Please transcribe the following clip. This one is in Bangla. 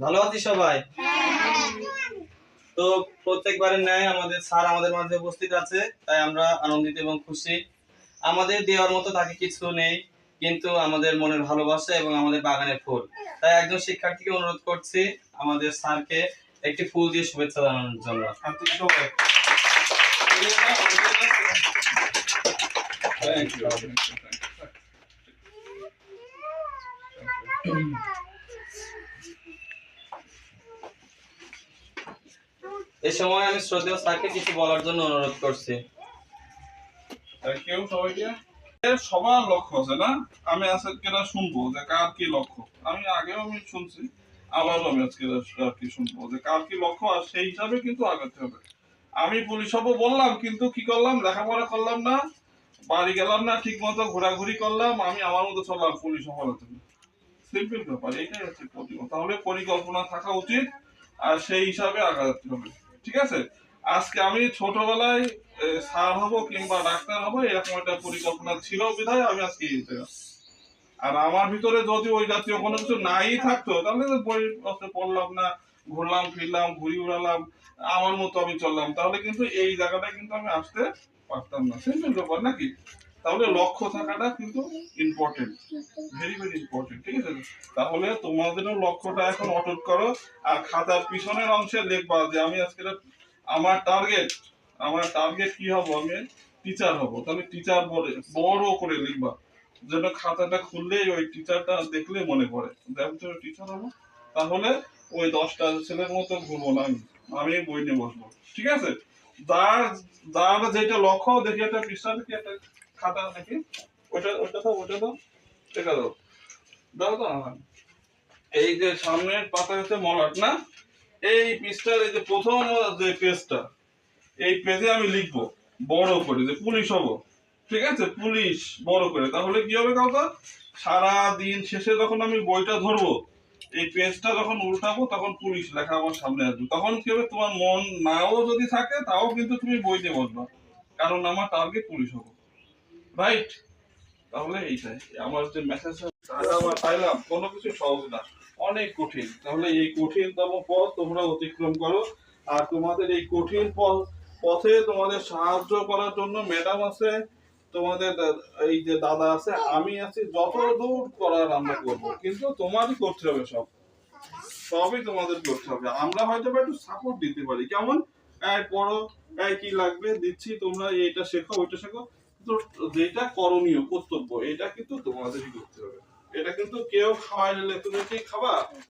ভালো আছি সবাই। তো প্রত্যেকবারের ন্যায় আমাদের স্যার আমাদের মাঝে উপস্থিত আছে, তাই আমরা আনন্দিত এবং খুশি। আমাদের দেওয়ার মতো তাকে কিছু নেই, কিন্তু আমাদের মনের ভালোবাসা এবং আমাদের বাগানের ফুল। তাই একজন শিক্ষার্থীকে অনুরোধ করছি আমাদের স্যারকে একটি ফুল দিয়ে শুভেচ্ছা জানানোর জন্য। এই সময় আমি শ্রদ্ধেয় স্যারকে কিছু বলার জন্য অনুরোধ করছি। সবার লক্ষ্য আছে না? আমি আজকে শুনবো যে কার কি লক্ষ্য। আমি আগেও শুনছি, আবারও আমি আজকে শুনবো যে কার কি লক্ষ্য, আর সেই হিসাবে কিন্তু আগাতে হবে। আমি পুলিশ হবো বললাম, কিন্তু কি করলাম? লেখাপড়া করলাম না, বাড়ি গেলাম না, ঠিক মতো ঘোরাঘুরি করলাম, আমি আমার মতো চললাম পুলিশ হওয়ার জন্য। সিম্পল ব্যাপার, এটাই হচ্ছে তাহলে পরিকল্পনা থাকা উচিত, আর সেই হিসাবে আগাতে হবে। ঠিক আছে? আজকে আমি ছোটবেলায় স্যার হব কিংবা ডাক্তার হব এরকম একটা পরিকল্পনা ছিল বিধায় আমি আজকে আর আমার ভিতরে যদি ওই জাতীয় কোনো কিছু নাই থাকতো, তাহলে বই পড়লাম না, ঘুরলাম ফিরলাম, ঘুরি উড়ালাম, আমার মতো আমি চললাম, তাহলে কিন্তু এই জায়গাটায় কিন্তু আমি আসতে পারতাম না। সিম্পল ব্যাপার নাকি? তাহলে লক্ষ্য থাকাটা কিন্তু ইম্পর্টেন্ট, ভেরি ভেরি ইম্পর্টেন্ট। ঠিক আছে? তাহলে তোমাদেরও লক্ষ্যটা এখন অটুট করো, আর খাতার পিছনের অংশে লিখবা যে আমি আজকে আমার টার্গেট কি হব? আমি টিচার হব। তাহলে টিচার বড় করে লিখবা, যেন খাতাটা খুললেই ওই টিচারটা দেখলে মনে পড়ে দেখো টিচার হবো। তাহলে ওই 10টা ছেলের মতো ঘুরবো না, আমি বই নিয়ে বসবো। ঠিক আছে? যার যার যেটা লক্ষ্য, দেখি একটা পৃষ্ঠা দেখি, একটা খাতা দেখি, ওইটা দাও, এটা দাও, দাও তো আমার। এই যে সামনের পাতা হচ্ছে মলাট না, এই পৃষ্ঠার এই যে প্রথম যে পেজটা, এই পেজে আমি লিখবো বড় করে যে পুলিশ হব। ঠিক আছে? পুলিশ বড় করে। তাহলে কি হবে কাউকে? সারা দিন শেষে যখন আমি বইটা ধরবো, এই পেজটা যখন উল্টাবো, তখন পুলিশ লেখা আমার সামনে আসবে। তখন কি হবে? তোমার মন নাও যদি থাকে, তাও কিন্তু তুমি বই দিয়ে বসবা, কারণ আমার টার্গেট পুলিশ হবো। রাইট? তাহলে এইটাই আমার যে মেসেজ আমার পাইলাম, কোনো কিছু সহজ না, অনেক কঠিন। তাহলে এই কঠিনতম পথ তোমরা অতিক্রম করো, আর তোমাদের এই কঠিন পথে তোমাদের সাহায্য করার জন্য ম্যাডাম আছে, তোমাদের এই যে দাদা আছে, আমি আছি, যত দূর করার আমরা করবো, কিন্তু তোমারই করতে হবে সবই তোমাদের করতে হবে। আমরা হয়তো একটু সাপোর্ট দিতে পারি, কেমন পড়ো, কি লাগবে দিচ্ছি, তোমরা এইটা শেখো ওইটা শেখো, কিন্তু যেটা করণীয় কর্তব্য এটা কিন্তু তোমাদেরই করতে হবে। এটা কিন্তু কেউ খাওয়াই নিলে তুমি কি খাবা?